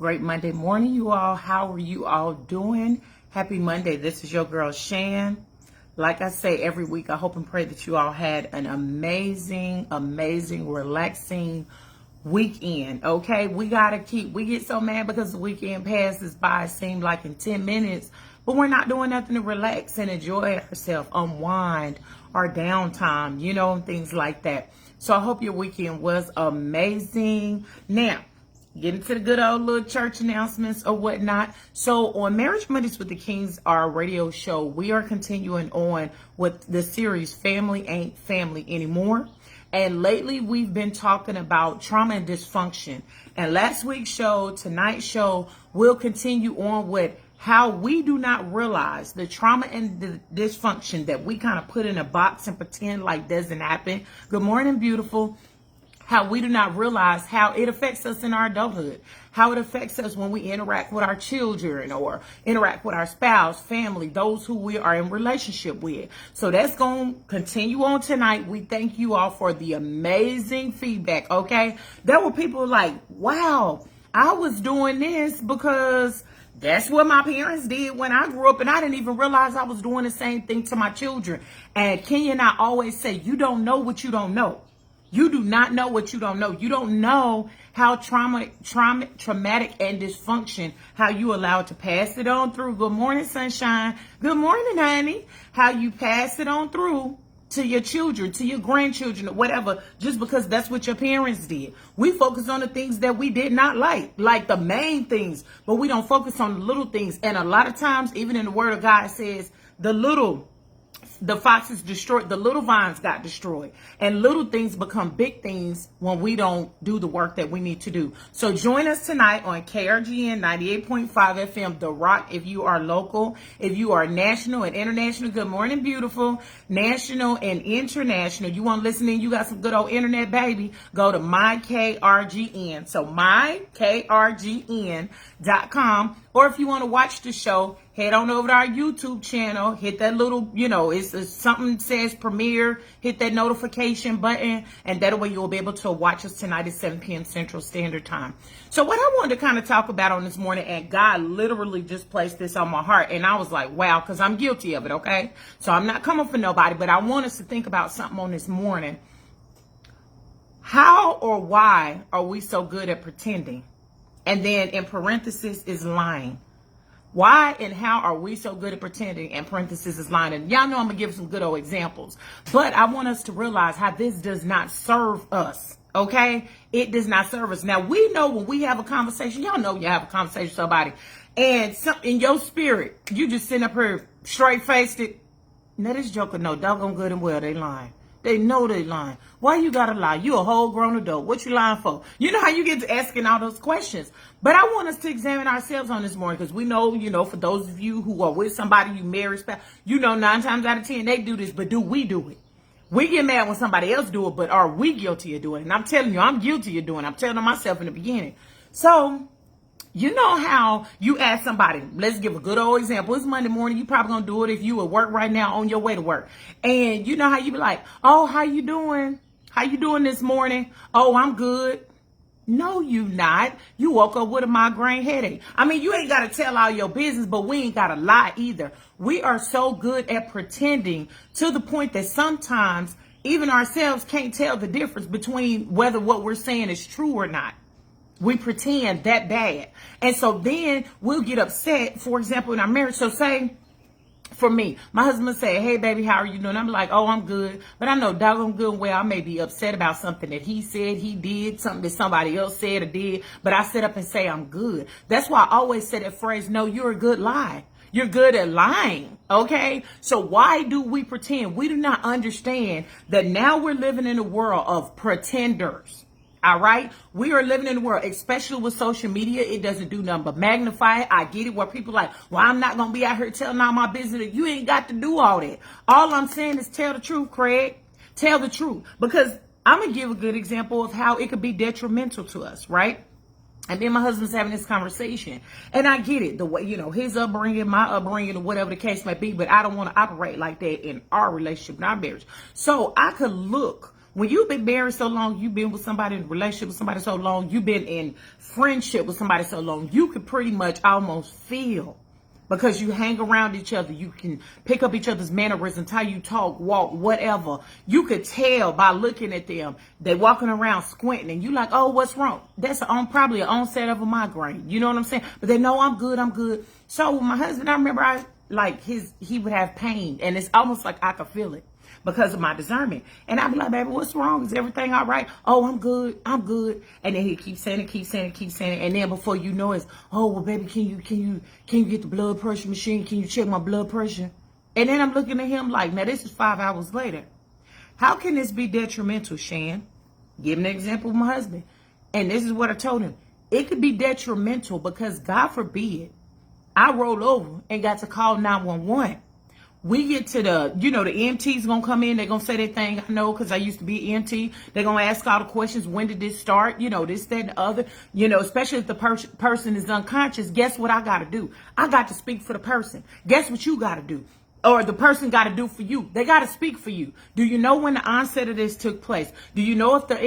Great Monday morning, you all. How are you all doing? Happy Monday. This is your girl, Shan. Like I say every week, I hope and pray that you all had an amazing, relaxing weekend. Okay, we get so mad because the weekend passes by, it seemed like in 10 minutes, but we're not doing nothing to relax and enjoy ourselves, unwind, our downtime, and things like that. So I hope your weekend was amazing. Now, getting to the good old little church announcements or whatnot. So on Marriage Mondays with the Kings, our radio show, we are continuing on with the series Family Ain't Family Anymore. And lately we've been talking about trauma and dysfunction. And last week's show, tonight's show, will continue on with how we do not realize the trauma and the dysfunction that we kind of put in a box and pretend like doesn't happen. Good morning, beautiful. How we do not realize how it affects us in our adulthood, how it affects us when we interact with our children or interact with our spouse, family, those who we are in relationship with. So that's going to continue on tonight. We thank you all for the amazing feedback, okay? There were people like, wow, I was doing this because that's what my parents did when I grew up, and I didn't even realize I was doing the same thing to my children. And Kenya and I always say, you don't know what you don't know. You do not know what you don't know. You don't know how traumatic and dysfunction, how you allow it to pass it on through. Good morning, sunshine. Good morning, honey. How you pass it on through to your children, to your grandchildren, or whatever, just because that's what your parents did. We focus on the things that we did not like the main things, but we don't focus on the little things. And a lot of times, even in the Word of God, it says the foxes destroyed, the little vines got destroyed, and little things become big things when we don't do the work that we need to do. So join us tonight on KRGN 98.5 FM, The Rock, if you are local. If you are national and international, good morning, beautiful. National and international. You want to listen in, you got some good old internet, baby, go to mykrgn. So mykrgn.com. Or if you want to watch the show, head on over to our YouTube channel, hit that little, it's something says premiere, hit that notification button, and that way you'll be able to watch us tonight at 7 p.m. Central Standard Time. So what I wanted to kind of talk about on this morning, and God literally just placed this on my heart, and I was like, wow, because I'm guilty of it, okay? So I'm not coming for nobody, but I want us to think about something on this morning. How or why are we so good at pretending? And then in parentheses is lying. Why and how are we so good at pretending? And parentheses is lying. And y'all know I'm going to give some good old examples. But I want us to realize how this does not serve us. Okay? It does not serve us. Now, we know when we have a conversation, y'all know you have a conversation with somebody, and in your spirit, you just sitting up here straight-faced it. Now, this joker know doggone good and well they lying. They know they lying. Why you gotta lie? You a whole grown adult. What you lying for? You know how you get to asking all those questions. But I want us to examine ourselves on this morning, because we know, for those of you who are with somebody, you married spouse, 9 times out of 10 they do this, but do we do it? We get mad when somebody else do it, but are we guilty of doing it? And I'm telling you, I'm guilty of doing it. I'm telling myself in the beginning. So, you know how you ask somebody, let's give a good old example. It's Monday morning. You probably going to do it if you at work right now on your way to work. And you know how you be like, oh, how you doing? How you doing this morning? Oh, I'm good. No, you not. You woke up with a migraine headache. I mean, you ain't got to tell all your business, but we ain't got to lie either. We are so good at pretending to the point that sometimes even ourselves can't tell the difference between whether what we're saying is true or not. We pretend that bad. And so then we'll get upset, for example, in our marriage. So say, for me, my husband say, hey, baby, how are you doing? I'm like, oh, I'm good. But I know doggone good and well I may be upset about something that he said, he did, something that somebody else said or did. But I sit up and say I'm good. That's why I always say that phrase, no, you're a good lie. You're good at lying, okay? So why do we pretend? We do not understand that now we're living in a world of pretenders. All right. We are living in the world, especially with social media. It doesn't do nothing but magnify it. I get it where people like, well, I'm not going to be out here telling all my business. You ain't got to do all that. All I'm saying is tell the truth, Craig. Tell the truth. Because I'm going to give a good example of how it could be detrimental to us, right? And then my husband's having this conversation, and I get it, the way, his upbringing, my upbringing, or whatever the case may be, but I don't want to operate like that in our relationship, in our marriage. So I could look When you've been married so long, you've been with somebody in a relationship with somebody so long, you've been in friendship with somebody so long, you could pretty much almost feel, because you hang around each other, you can pick up each other's mannerisms, how you talk, walk, whatever. You could tell by looking at them. They walking around squinting and you like, oh, what's wrong? That's probably an onset of a migraine. You know what I'm saying? But they know I'm good, I'm good. So with my husband, I remember he would have pain, and it's almost like I could feel it because of my discernment. And I'd be like, baby, what's wrong? Is everything all right? Oh, I'm good. I'm good. And then he keeps saying it. And then before you know it, oh, well, baby, can you get the blood pressure machine? Can you check my blood pressure? And then I'm looking at him like, now this is 5 hours later. How can this be detrimental, Shan? Give an example of my husband. And this is what I told him. It could be detrimental because, God forbid, I roll over and got to call 911. We get to the EMT's gonna come in. They're gonna say their thing. I know, because I used to be EMT. They're gonna ask all the questions. When did this start? This, that, and the other. Especially if the person is unconscious. Guess what I gotta do? I got to speak for the person. Guess what you gotta do? Or the person got to do for you. They got to speak for you. Do you know when the onset of this took place? Do you know if the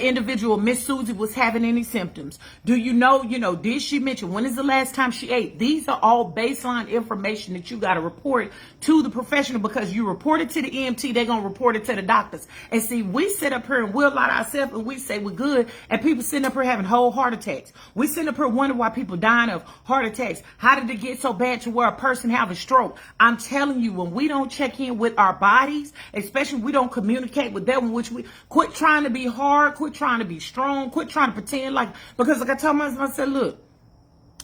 individual, Miss Susie, was having any symptoms? Do you know, did she mention when is the last time she ate? These are all baseline information that you got to report to the professional, because you report it to the EMT, they're going to report it to the doctors. And see, we sit up here and we'll lie to ourselves and we say we're good, and people sitting up here having whole heart attacks. We sitting up here wondering why people dying of heart attacks. How did it get so bad to where a person have a stroke? I'm telling you, when we don't check in with our bodies, especially we don't communicate with them, which we quit trying to be hard, quit trying to be strong, quit trying to pretend because I told my husband, I said, look,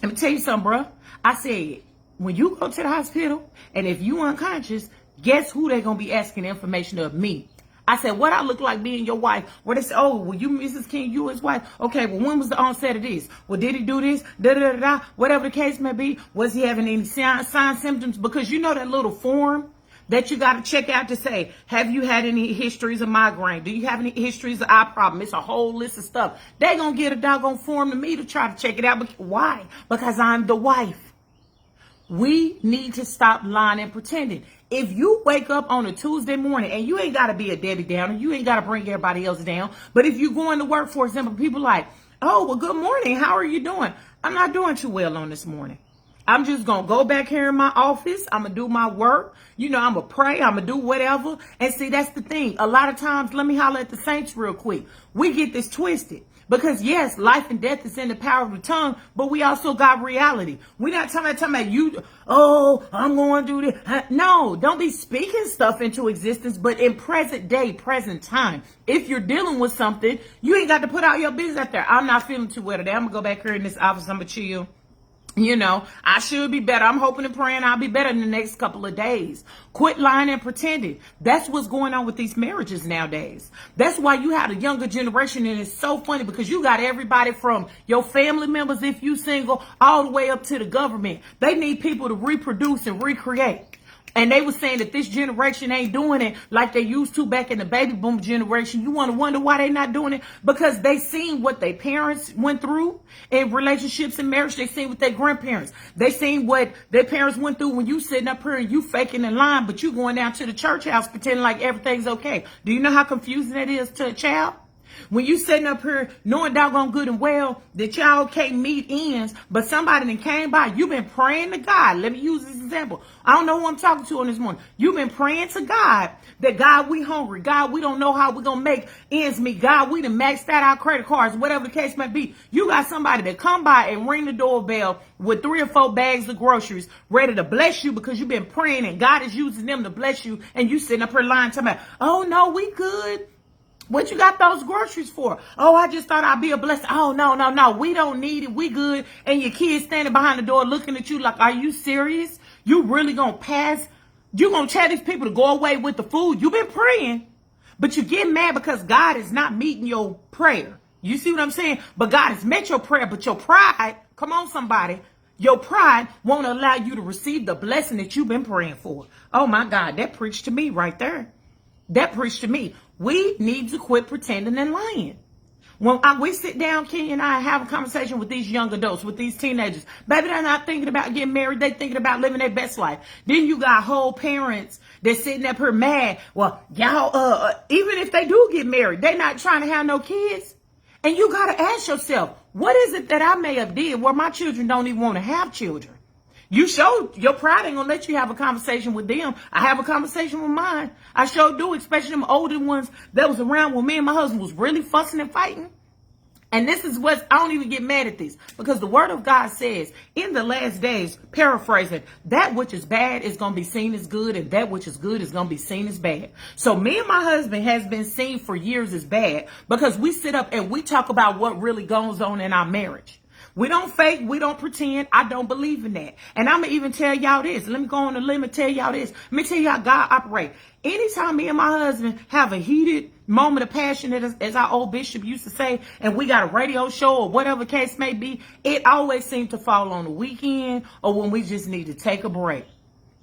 let me tell you something, bro. I said, when you go to the hospital and if you unconscious, guess who they're going to be asking information of? Me. I said, what I look like being your wife? Where they say, oh, well, you Mrs. King, you his wife. Okay, well, when was the onset of this? Well, did he do this? Da-da-da-da. Whatever the case may be. Was he having any signs, symptoms? Because that little form that you got to check out to say, have you had any histories of migraine? Do you have any histories of eye problem? It's a whole list of stuff. They going to get a doggone form to me to try to check it out. But why? Because I'm the wife. We need to stop lying and pretending. If you wake up on a Tuesday morning, and you ain't got to be a Debbie Downer, you ain't got to bring everybody else down. But if you going to work, for example, people like, oh, well, good morning. How are you doing? I'm not doing too well on this morning. I'm just going to go back here in my office. I'm going to do my work. I'm going to pray. I'm going to do whatever. And see, that's the thing. A lot of times, let me holler at the saints real quick. We get this twisted. Because yes, life and death is in the power of the tongue, but we also got reality. We're not talking about you, oh, I'm going to do this. No, don't be speaking stuff into existence, but in present day, present time. If you're dealing with something, you ain't got to put out your business out there. I'm not feeling too well today. I'm going to go back here in this office. I'm going to chill. I should be better. I'm hoping and praying I'll be better in the next couple of days. Quit lying and pretending. That's what's going on with these marriages nowadays. That's why you have a younger generation, and it's so funny because you got everybody from your family members, if you single, all the way up to the government. They need people to reproduce and recreate. And they were saying that this generation ain't doing it like they used to back in the baby boom generation. You want to wonder why they not doing it? Because they seen what their parents went through in relationships and marriage. They seen what their grandparents. They seen what their parents went through when you sitting up here and you faking in line, but you going down to the church house pretending like everything's okay. Do you know how confusing that is to a child? When you sitting up here knowing doggone good and well that y'all can't meet ends, but somebody that came by, you've been praying to God. Let me use this example. I don't know who I'm talking to on this morning. You've been praying to God that, God, we hungry. God, we don't know how we're going to make ends meet. God, we done maxed out our credit cards, whatever the case may be. You got somebody that come by and ring the doorbell with 3 or 4 bags of groceries ready to bless you because you've been praying and God is using them to bless you, and you sitting up here lying talking about, oh, no, we good. What you got those groceries for? Oh, I just thought I'd be a blessing. Oh, no. We don't need it. We good. And your kids standing behind the door looking at you like, are you serious? You really going to pass? You going to tell these people to go away with the food? You've been praying, but you get mad because God is not meeting your prayer. You see what I'm saying? But God has met your prayer, but your pride, come on, somebody, your pride won't allow you to receive the blessing that you've been praying for. Oh, my God, that preached to me right there. That preached to me. We need to quit pretending and lying. We sit down, Kenya and I, have a conversation with these young adults, with these teenagers, baby, they're not thinking about getting married. They're thinking about living their best life. Then you got whole parents that's sitting up here mad. Well, y'all, even if they do get married, they're not trying to have no kids. And you got to ask yourself, what is it that I may have did where my children don't even want to have children? You show your pride ain't gonna let you have a conversation with them. I have a conversation with mine. I sure do, especially them older ones that was around when me and my husband was really fussing and fighting. And this is what, I don't even get mad at this, because the word of God says in the last days, paraphrasing, that which is bad is going to be seen as good, and that which is good is going to be seen as bad. So me and my husband has been seen for years as bad because we sit up and we talk about what really goes on in our marriage. We don't fake. We don't pretend. I don't believe in that. And I'm going to even tell y'all this. Let me go on the limb and tell y'all this. Let me tell you how God operates. Anytime me and my husband have a heated moment of passion, as our old bishop used to say, and we got a radio show or whatever case may be, it always seems to fall on the weekend or when we just need to take a break.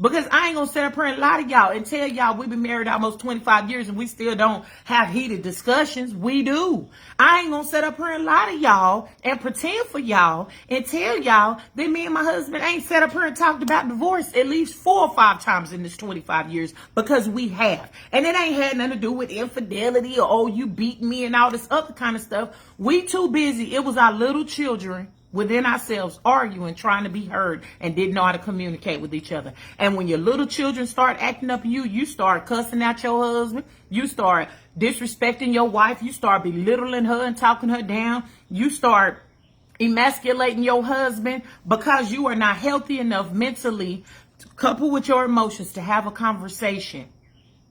Because I ain't going to sit up here and lie to y'all and tell y'all we've been married almost 25 years and we still don't have heated discussions. We do. I ain't going to sit up here and lie to y'all and pretend for y'all and tell y'all that me and my husband ain't sat up here and talked about divorce at least 4 or 5 times in this 25 years, because we have. And it ain't had nothing to do with infidelity or, oh, you beat me and all this other kind of stuff. We too busy. It was our little children within ourselves arguing, trying to be heard, and didn't know how to communicate with each other. And when your little children start acting up you start cussing out your husband, you start disrespecting your wife, you start belittling her and talking her down, you start emasculating your husband because you are not healthy enough mentally, coupled with your emotions, to have a conversation.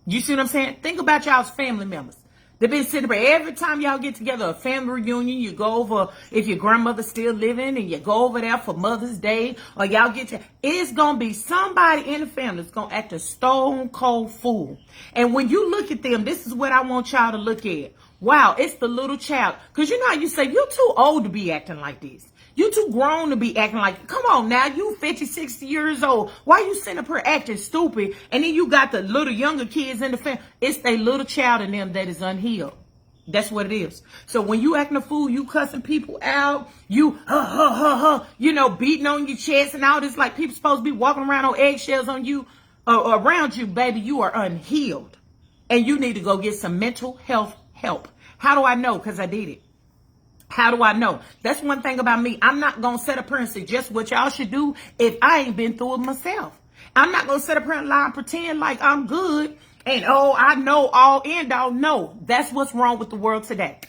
You see what I'm saying? Think about y'all's family members. They've been sitting there every time y'all get together, a family reunion. You go over, if your grandmother's still living, and you go over there for Mother's Day, or y'all get to, it's going to be somebody in the family that's going to act a stone cold fool. And when you look at them, this is what I want y'all to look at. Wow, it's the little child. Because you know how you say, you're too old to be acting like this. You too grown to be acting like, come on now, you 50, 60 years old. Why you sitting up here acting stupid? And then you got the little younger kids in the family. It's a little child in them that is unhealed. That's what it is. So when you acting a fool, you cussing people out, you, you know, beating on your chest and all this, like people supposed to be walking around on eggshells on you, around you, baby, you are unhealed. And you need to go get some mental health help. How do I know? Because I did it. How do I know? That's one thing about me. I'm not going to sit up here and suggest what y'all should do if I ain't been through it myself. I'm not going to sit up here and lie and pretend like I'm good and, oh, I know all end all. No, that's what's wrong with the world today.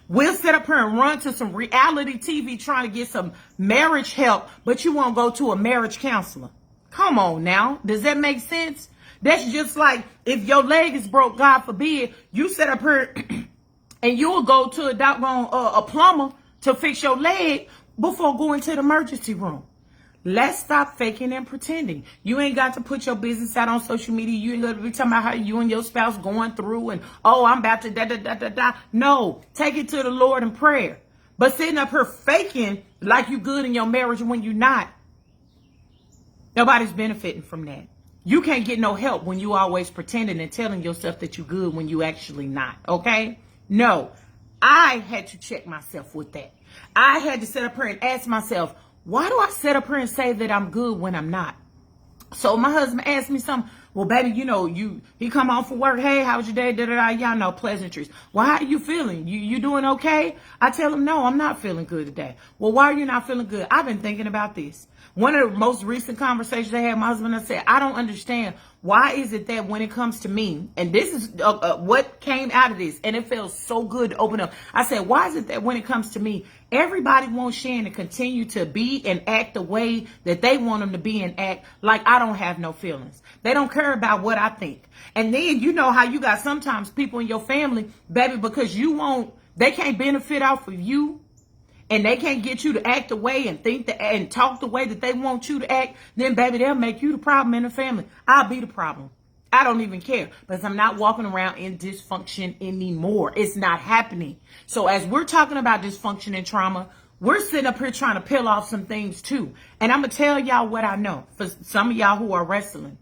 We'll sit up here and run to some reality TV trying to get some marriage help, but you won't go to a marriage counselor. Come on now. Does that make sense? That's just like if your leg is broke, God forbid, you sit up here and you'll go to a doggone a plumber to fix your leg before going to the emergency room. Let's stop faking and pretending. You ain't got to put your business out on social media. You ain't got to be talking about how you and your spouse going through and, oh, I'm about to da. No, take it to the Lord in prayer. But sitting up here faking like you good in your marriage when you're not, nobody's benefiting from that. You can't get no help when you always pretending and telling yourself that you're good when you actually not, okay? No, I had to check myself with that. I had to sit up here and ask myself, why do I sit up here and say that I'm good when I'm not? So my husband asked me something. Well, baby, you know, he come home from work. Hey, how was your day? Y'all know pleasantries. Well, how are you feeling? You doing okay? I tell him, no, I'm not feeling good today. Well, why are you not feeling good? I've been thinking about this. One of the most recent conversations I had with my husband, I said, I don't understand. Why is it that when it comes to me, and this is what came out of this, and it feels so good to open up. I said, why is it that when it comes to me, everybody wants Shan to continue to be and act the way that they want them to be and act like I don't have no feelings. They don't care about what I think. And then you know how you got sometimes people in your family, baby, because they can't benefit off of you. And they can't get you to act the way and think and talk the way that they want you to act, then, baby, they'll make you the problem in the family. I'll be the problem. I don't even care because I'm not walking around in dysfunction anymore. It's not happening. So as we're talking about dysfunction and trauma, we're sitting up here trying to peel off some things too. And I'm going to tell y'all what I know. For some of y'all who are wrestling,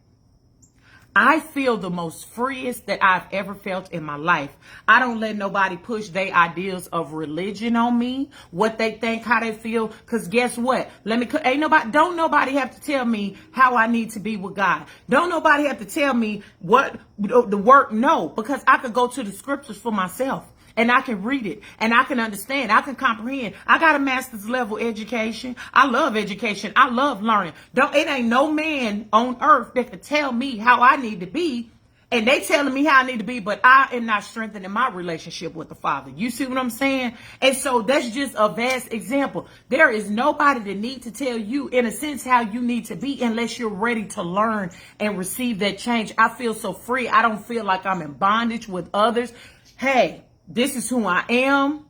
I feel the most freest that I've ever felt in my life. I don't let nobody push their ideas of religion on me, what they think, how they feel. Cause guess what? Don't nobody have to tell me how I need to be with God. Don't nobody have to tell me what the work. No, because I could go to the scriptures for myself. And I can read it and I can understand. I can comprehend. I got a master's level education. I love education. I love learning. It ain't no man on earth that could tell me how I need to be. And they telling me how I need to be, but I am not strengthening my relationship with the Father. You see what I'm saying? And so that's just a vast example. There is nobody that need to tell you, in a sense, how you need to be unless you're ready to learn and receive that change. I feel so free. I don't feel like I'm in bondage with others. Hey, this is who I am.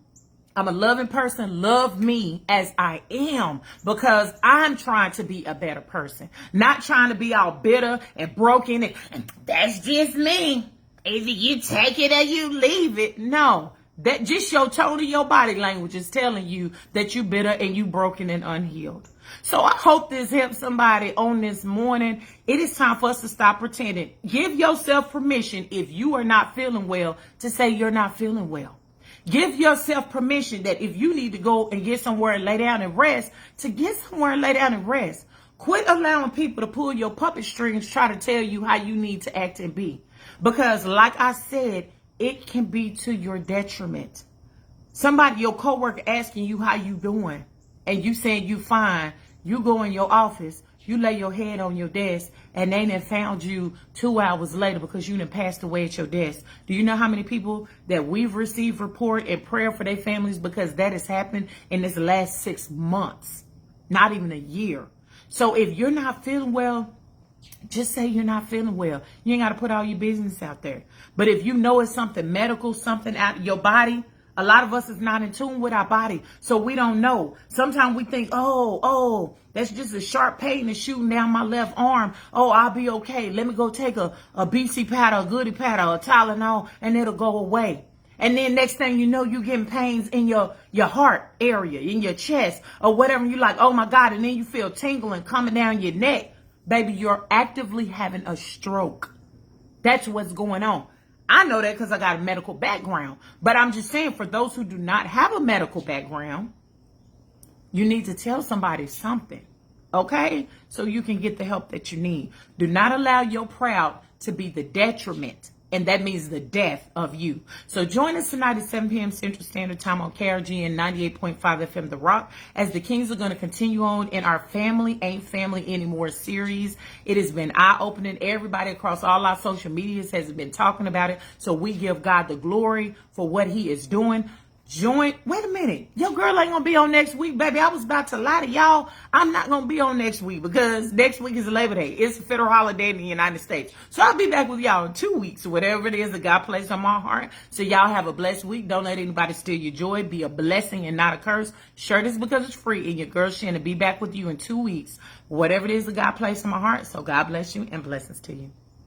I'm a loving person. Love me as I am, because I'm trying to be a better person, not trying to be all bitter and broken. And that's just me. Either you take it or you leave it. No, that just your tone of your body language is telling you that you bitter and you broken and unhealed. So I hope this helps somebody on this morning. It is time for us to stop pretending. Give yourself permission, if you are not feeling well, to say you're not feeling well. Give yourself permission that if you need to go and get somewhere and lay down and rest, to get somewhere and lay down and rest. Quit allowing people to pull your puppet strings, try to tell you how you need to act and be. Because like I said, it can be to your detriment. Somebody, your coworker, asking you how you doing, and you saying you fine. You go in your office, you lay your head on your desk, and they done found you 2 hours later because you done passed away at your desk. Do you know how many people that we've received report and prayer for their families because that has happened in this last 6 months, not even a year? So if you're not feeling well, just say you're not feeling well. You ain't got to put all your business out there. But if you know it's something medical, something out of your body, a lot of us is not in tune with our body, so we don't know. Sometimes we think, oh, that's just a sharp pain that's shooting down my left arm. Oh, I'll be okay. Let me go take a BC pad or a Goody pad or a Tylenol, and it'll go away. And then next thing you know, you're getting pains in your heart area, in your chest or whatever. You're like, oh my God. And then you feel tingling coming down your neck. Baby, you're actively having a stroke. That's what's going on. I know that because I got a medical background. But I'm just saying, for those who do not have a medical background, you need to tell somebody something, okay? So you can get the help that you need. Do not allow your proud to be the detriment, and that means the death of you. So join us tonight at 7 p.m. Central Standard Time on KRG and 98.5 FM The Rock, as the Kings are going to continue on in our Family Ain't Family Anymore series. It has been eye-opening. Everybody across all our social medias has been talking about it. So we give God the glory for what he is doing. Wait a minute. Your girl ain't gonna be on next week, baby. I was about to lie to y'all. I'm not gonna be on next week because next week is Labor Day. It's a federal holiday in the United States. So I'll be back with y'all in 2 weeks, whatever it is that God placed on my heart. So y'all have a blessed week. Don't let anybody steal your joy. Be a blessing and not a curse. Share this because it's free. And your girl Shannon be back with you in 2 weeks. Whatever it is that God placed on my heart. So God bless you and blessings to you.